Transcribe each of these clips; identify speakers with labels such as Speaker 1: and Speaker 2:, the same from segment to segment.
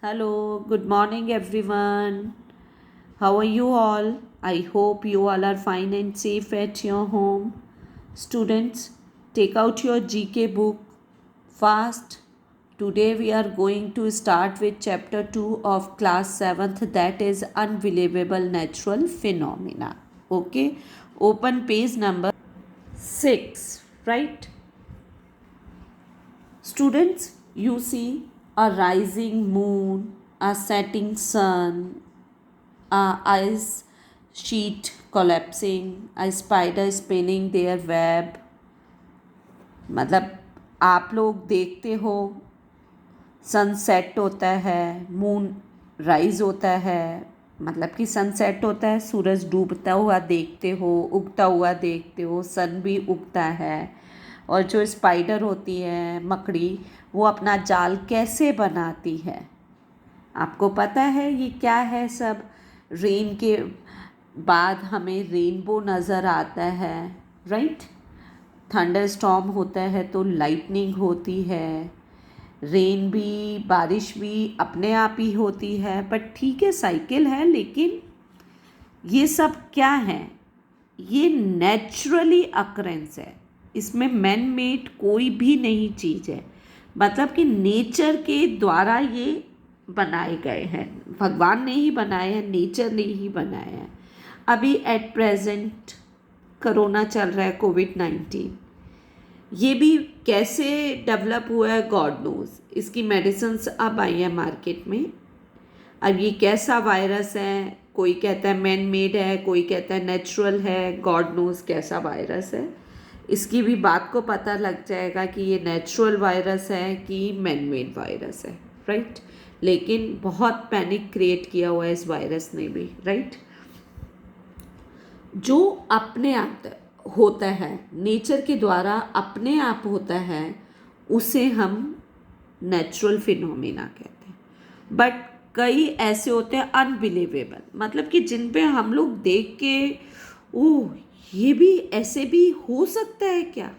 Speaker 1: Hello, good morning everyone. How are you all? I hope you all are fine and safe at your home. Students, take out your GK book fast. Today we are going to start with chapter 2 of class 7th, that is Unbelievable Natural Phenomena. Okay, open page number 6, right? Students, you see a rising moon, a setting sun, a ice sheet collapsing, a spider spinning their web. मतलब आप लोग देखते हो sunset होता है, moon rise होता है, मतलब कि सनसेट होता है, सूरज डूबता हुआ देखते हो, उगता हुआ देखते हो, सन भी उगता है। और जो स्पाइडर होती है मकड़ी, वो अपना जाल कैसे बनाती है, आपको पता है ये क्या है सब? रेन के बाद हमें रेनबो नज़र आता है, राइट? थंडर स्टॉर्म होता है तो लाइटनिंग होती है, रेन भी, बारिश भी अपने आप ही होती है। बट ठीक है, साइकिल है, लेकिन ये सब क्या है? ये नेचुरली अकरेंस है, इसमें मैन मेड कोई भी नई चीज़ है। मतलब कि नेचर के द्वारा ये बनाए गए हैं, भगवान ने ही बनाए हैं, नेचर ने ही बनाए हैं। अभी एट प्रेजेंट कोरोना चल रहा है, कोविड-19, ये भी कैसे डेवलप हुआ है गॉड नोज। इसकी मेडिसिन्स अब आई हैं मार्केट में। अब ये कैसा वायरस है, कोई कहता है मैन मेड है, कोई कहता है नेचुरल है, गॉड नोज कैसा वायरस है। इसकी भी बात को पता लग जाएगा कि ये नेचुरल वायरस है कि मैन मेड वायरस है, राइट? लेकिन बहुत पैनिक क्रिएट किया हुआ है इस वायरस ने भी, राइट? जो अपने आप होता है, नेचर के द्वारा अपने आप होता है, उसे हम नेचुरल फिनोमेना कहते हैं। बट कई ऐसे होते हैं अनबिलीवेबल, मतलब कि जिन पे हम लोग देख के ओह, ये भी ऐसे भी हो सकता है क्या?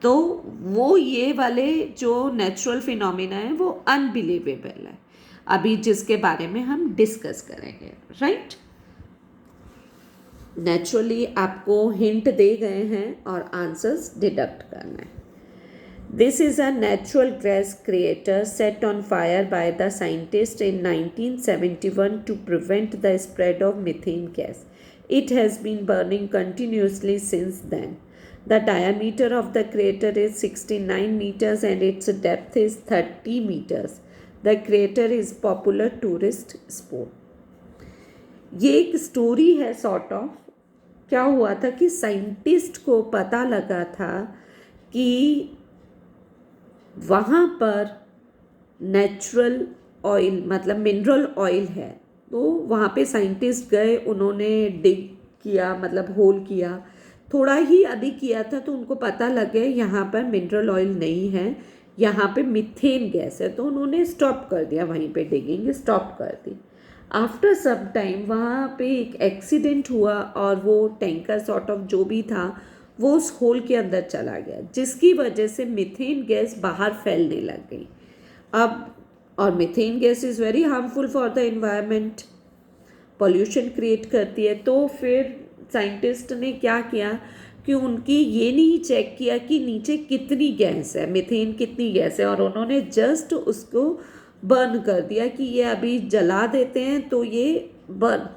Speaker 1: तो वो ये वाले जो नेचुरल फिनोमेना है वो अनबिलीवेबल है, अभी जिसके बारे में हम डिस्कस करेंगे, राइट? नेचुरली आपको हिंट दे गए हैं और आंसर्स डिडक्ट करना है। This is a natural gas crater set on fire by the scientists in 1971 to prevent the spread of methane gas. It has been burning continuously since then. The diameter of the crater is 69 meters and its depth is 30 meters. The crater is popular tourist spot. ये एक story है sort of. क्या हुआ था कि scientist को पता लगा था कि वहाँ पर नेचुरल ऑयल, मतलब मिनरल ऑयल है। तो वहाँ पे साइंटिस्ट गए, उन्होंने डिग किया, मतलब होल किया, थोड़ा ही अभी किया था, तो उनको पता लग गया यहाँ पर मिनरल ऑयल नहीं है, यहाँ पे मिथेन गैस है। तो उन्होंने स्टॉप कर दिया, वहीं पे डिगिंग स्टॉप कर दी। आफ्टर सम टाइम वहाँ पे एक एक्सीडेंट हुआ और वो टैंकर सॉर्ट ऑफ जो भी था वो उस होल के अंदर चला गया, जिसकी वजह से मीथेन गैस बाहर फैलने लग गई। अब और methane gas is very harmful for the environment, pollution create करती है। तो फिर साइंटिस्ट ने क्या किया कि उनकी ये नहीं चेक किया कि नीचे कितनी गैस है, मीथेन कितनी गैस है, और उन्होंने जस्ट उसको बर्न कर दिया कि ये अभी जला देते हैं तो ये बर्न।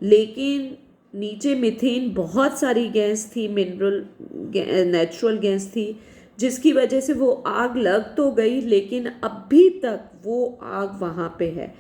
Speaker 1: लेकिन नीचे मीथेन बहुत सारी गैस थी, मिनरल नेचुरल गैस थी, जिसकी वजह से वो आग लग तो गई, लेकिन अभी तक वो आग वहाँ पे है,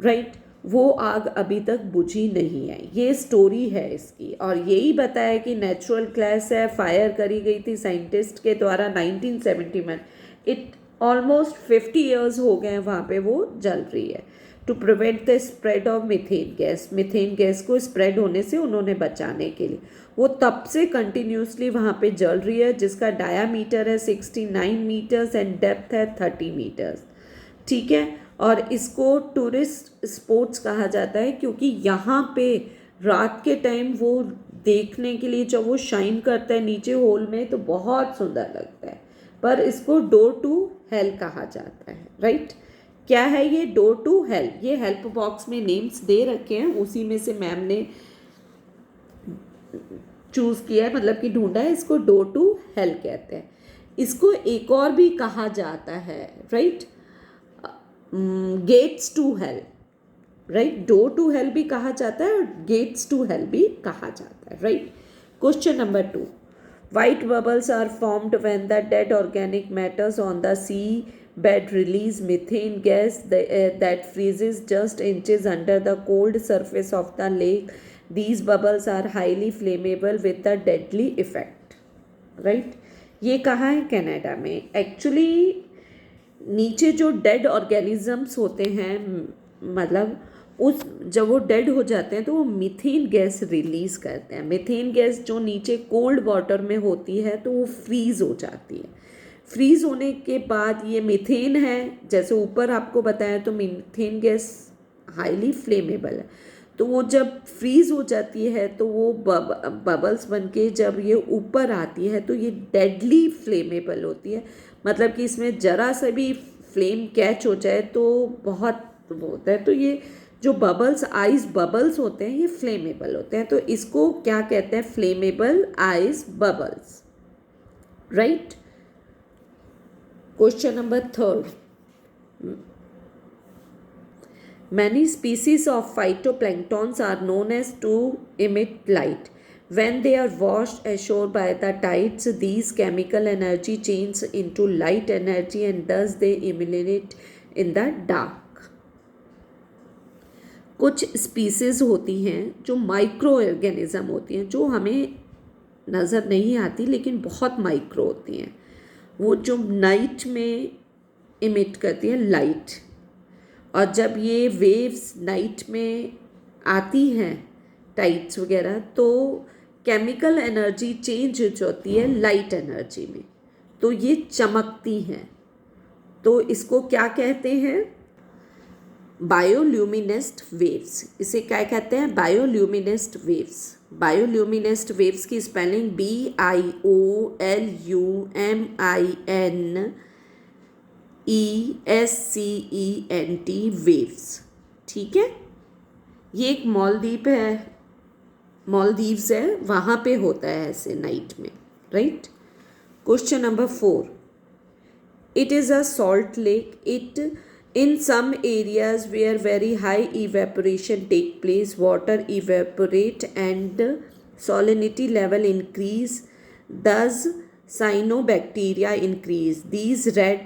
Speaker 1: राइट? वो आग अभी तक बुझी नहीं है। ये स्टोरी है इसकी, और यही बताया कि नेचुरल गैस है, फायर करी गई थी साइंटिस्ट के द्वारा 1971। इट ऑलमोस्ट 50 ईयर्स हो गए वहाँ पे वो जल रही है। To prevent the spread of methane gas, methane gas को स्प्रेड होने से उन्होंने बचाने के लिए वो तब से कंटिन्यूसली वहाँ पे जल रही है, जिसका डायामीटर है 69 मीटर्स एंड डेप्थ है 30 मीटर्स, ठीक है? और इसको टूरिस्ट स्पॉट्स कहा जाता है, क्योंकि यहाँ पे रात के टाइम वो देखने के लिए जब वो शाइन करता है नीचे होल में तो बहुत सुंदर लगता है। पर इसको डोर टू हेल कहा जाता है, राइट? क्या है ये? Door to help. ये हेल्प बॉक्स में नेम्स दे रखे हैं, उसी में से मैम ने चूज़ किया है, मतलब कि ढूंढा है। इसको डोर टू हेल्प कहते हैं। इसको एक और भी कहा जाता है, right, gates to help, right. Door to help भी कहा जाता है और गेट्स टू हेल्प भी कहा जाता है, right. Question number 2, white bubbles are formed when the dead organic matters on the sea bed release methane gas that freezes just inches under the cold surface of the lake. These bubbles are highly flammable with a deadly effect, right? ये कहाँ है? Canada में। Actually नीचे जो dead organisms होते हैं, मतलब उस जब वो डेड हो जाते हैं तो वो मीथेन गैस रिलीज करते हैं। मीथेन गैस जो नीचे कोल्ड वाटर में होती है तो वो फ्रीज हो जाती है। फ्रीज होने के बाद ये मीथेन है, जैसे ऊपर आपको बताया, तो मीथेन गैस हाईली फ्लेमेबल है। तो वो जब फ्रीज हो जाती है तो वो बबल्स बनके जब ये ऊपर आती है तो ये डेडली फ्लेमेबल होती है। मतलब कि इसमें ज़रा सा भी फ्लेम कैच हो जाए तो बहुत वो होता है। तो ये जो बबल्स, आइस बबल्स होते हैं, ये फ्लेमेबल होते हैं। तो इसको क्या कहते हैं? Flammable ice bubbles, right. Question number 3, many species of phytoplanktons are known as to emit light. When they are washed ashore by the tides, these chemical energy change into light energy and thus they illuminate in the dark. कुछ species होती हैं जो micro organism होती हैं, जो हमें नज़र नहीं आती लेकिन बहुत माइक्रो होती हैं। वो जो नाइट में इमिट करती है लाइट, और जब ये वेव्स नाइट में आती हैं, टाइड्स वगैरह, तो केमिकल एनर्जी चेंज हो जाती है लाइट एनर्जी में, तो ये चमकती हैं। तो इसको क्या कहते हैं? बायोल्यूमिनेस्ट वेव्स। इसे क्या कहते हैं? बायोल्यूमिनेस्ट वेव्स। बायोल्यूमिनेस्ट वेव्स की स्पेलिंग BIOLUMINESCENT वेव्स, ठीक है। ये एक मॉलद्वीप है, मॉलदीव्स है, वहाँ पे होता है ऐसे नाइट में, right. Question number 4, it is a salt lake. It in some areas where very high evaporation take place, water evaporate and salinity level increase, thus cyanobacteria increase. These red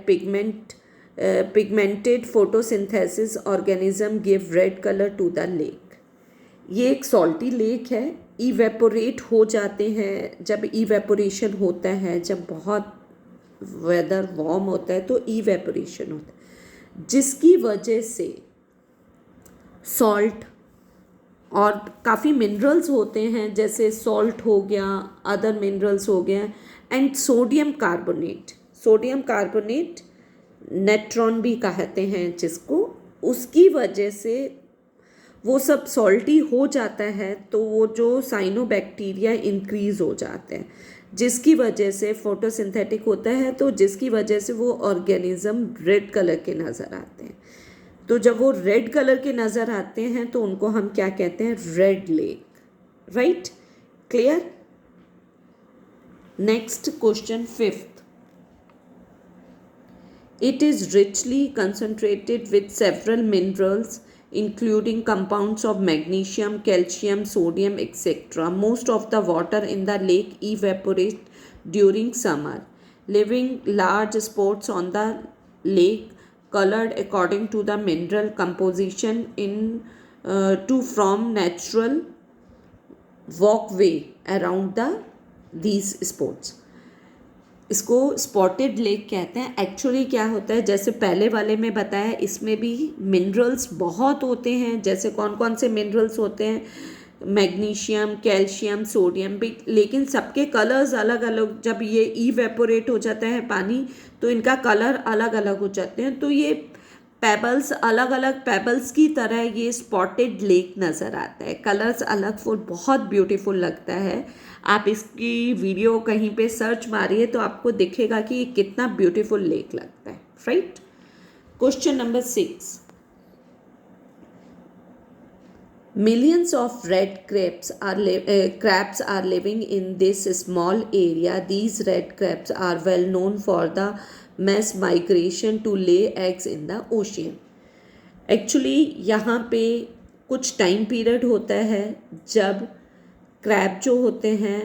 Speaker 1: pigmented photosynthesis organism give red color to the lake. ये एक salty lake है। Evaporate हो जाते हैं, जब evaporation होता है, जब बहुत वेदर वार्म होता है तो इवेपोरेशन होता है, जिसकी वजह से सॉल्ट और काफ़ी मिनरल्स होते हैं, जैसे सॉल्ट हो गया, अदर मिनरल्स हो गए, and sodium carbonate. Sodium carbonate Natron भी कहते हैं जिसको, उसकी वजह से वो सब सॉल्टी हो जाता है, तो वो जो साइनोबैक्टीरिया इंक्रीज हो जाते हैं, जिसकी वजह से फोटोसिंथेटिक होता है, तो जिसकी वजह से वो ऑर्गेनिज्म रेड कलर के नज़र आते हैं। तो जब वो रेड कलर के नज़र आते हैं तो उनको हम क्या कहते हैं? Red lake, right. Clear. Next question 5th, it is richly concentrated with several minerals including compounds of magnesium, calcium, sodium, etc. Most of the water in the lake evaporates during summer, leaving large spots on the lake colored according to the mineral composition to from natural walkway around these spots. इसको spotted lake कहते हैं। Actually क्या होता है, जैसे पहले वाले में बताया, इसमें भी मिनरल्स बहुत होते हैं। जैसे कौन कौन से मिनरल्स होते हैं? मैग्नीशियम, कैल्शियम, सोडियम भी, लेकिन सबके कलर्स अलग अलग। जब ये इवेपोरेट हो जाता है पानी तो इनका कलर अलग अलग हो जाते हैं। तो ये पेबल्स, अलग अलग पेबल्स की तरह ये स्पॉटेड लेक नज़र आता है। कलर्स अलग, फुल बहुत ब्यूटीफुल लगता है। आप इसकी वीडियो कहीं पे सर्च मारिए तो आपको दिखेगा कि ये कितना ब्यूटीफुल लेक लगता है, right. Question number 6. Millions of red crabs are living in this small area. These red crabs are well known for the mass migration to lay eggs in the ocean. Actually यहाँ पे कुछ time period होता है जब crab जो होते हैं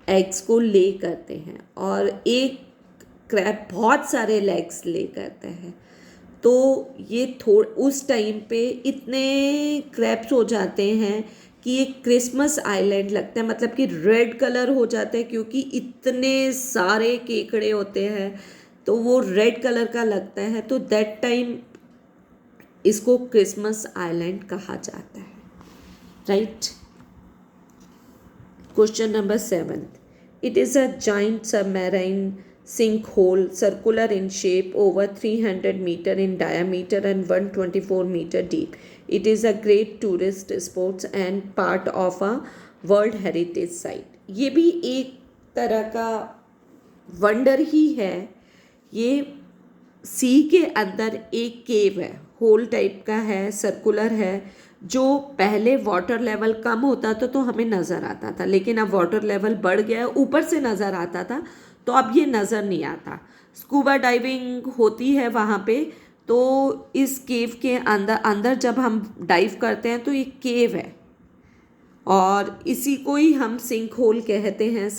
Speaker 1: eggs को ले करते हैं, और एक क्रैब बहुत सारे लेग्स ले करते हैं, तो ये उस टाइम पे इतने क्रैब्स हो जाते हैं कि ये क्रिसमस आइलैंड लगता है, मतलब कि रेड कलर हो जाता है, क्योंकि इतने सारे केकड़े होते हैं तो वो रेड कलर का लगता है, तो दैट टाइम इसको क्रिसमस आइलैंड कहा जाता है, right. Question number 7. It is a giant submarine sinkhole, circular in shape, over 300 meter in diameter and 124 meter deep. It is a great tourist spot and part of a World Heritage Site. ये भी एक तरह का wonder ही है। ये सी के अंदर एक केव है, होल टाइप का है, सर्कुलर है, जो पहले वाटर लेवल कम होता था तो हमें नज़र आता था, लेकिन अब वाटर लेवल बढ़ गया, ऊपर से नज़र आता था, तो अब ये नज़र नहीं आता। स्कूबा डाइविंग होती है वहाँ पे, तो इस केव के अंदर जब हम डाइव करते हैं तो ये केव है, और इसी को ही हम सिंक होल कहते हैं।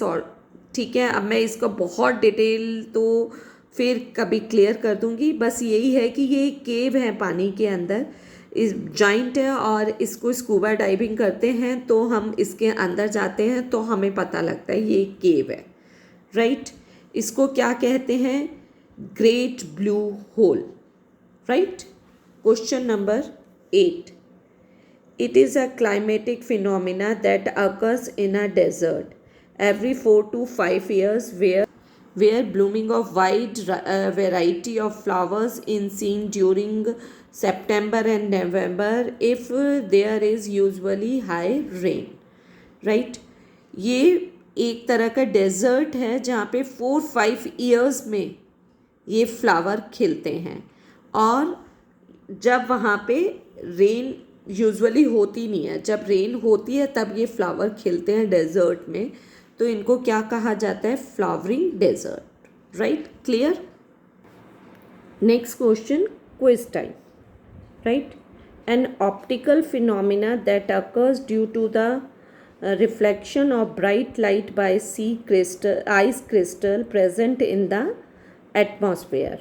Speaker 1: ठीक है, अब मैं इसका बहुत डिटेल तो फिर कभी क्लियर कर दूंगी, बस यही है कि ये केव है पानी के अंदर, इस जॉइंट है, और इसको स्कूबा डाइविंग करते हैं तो हम इसके अंदर जाते हैं तो हमें पता लगता है ये केव है, राइट। इसको क्या कहते हैं? Great blue hole, right. Question number 8. It is a climatic phenomena that occurs in a desert every 4 to 5 years, where blooming of wide variety of flowers is seen during September and November if there is usually high rain, right. ये एक तरह का desert है जहाँ पे 4-5 years में ये flower खिलते हैं, और जब वहाँ पे रेन यूजुअली होती नहीं है, जब रेन होती है तब ये फ्लावर खिलते हैं डेजर्ट में, तो इनको क्या कहा जाता है? Flowering desert, right. Clear? Next question, quiz time, right. An optical phenomena that occurs due to the reflection of bright light by ice crystal present in the atmosphere.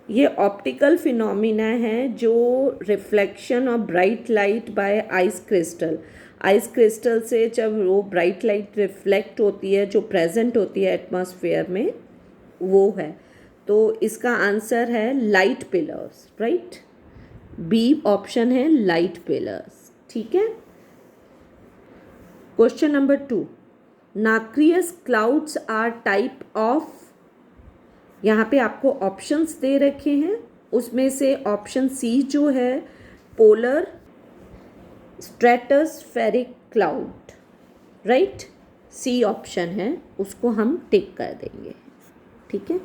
Speaker 1: ये ऑप्टिकल फिनोमिना है जो reflection of bright light by ice crystal से जब वो bright light reflect होती है, जो present होती है एटमॉस्फेयर में, वो है। तो इसका आंसर है light pillars, right. B option है लाइट पिलर्स, ठीक है। Question number 2. Nacreous clouds are type of, यहाँ पे आपको ऑप्शंस दे रखे हैं, उसमें से ऑप्शन सी जो है polar stratospheric cloud, right. C option है, उसको हम टिक कर देंगे, ठीक है।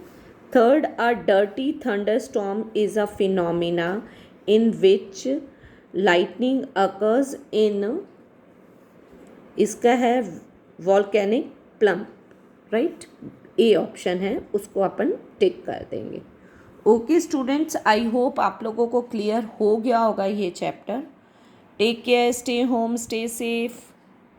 Speaker 1: Third, a dirty thunderstorm is a phenomena in which lightning occurs in, इसका है volcanic plume, right. A option है, उसको अपन टिक कर देंगे। ओके स्टूडेंट्स, आई होप आप लोगों को क्लियर हो गया होगा ये चैप्टर। Take care, stay home, stay safe.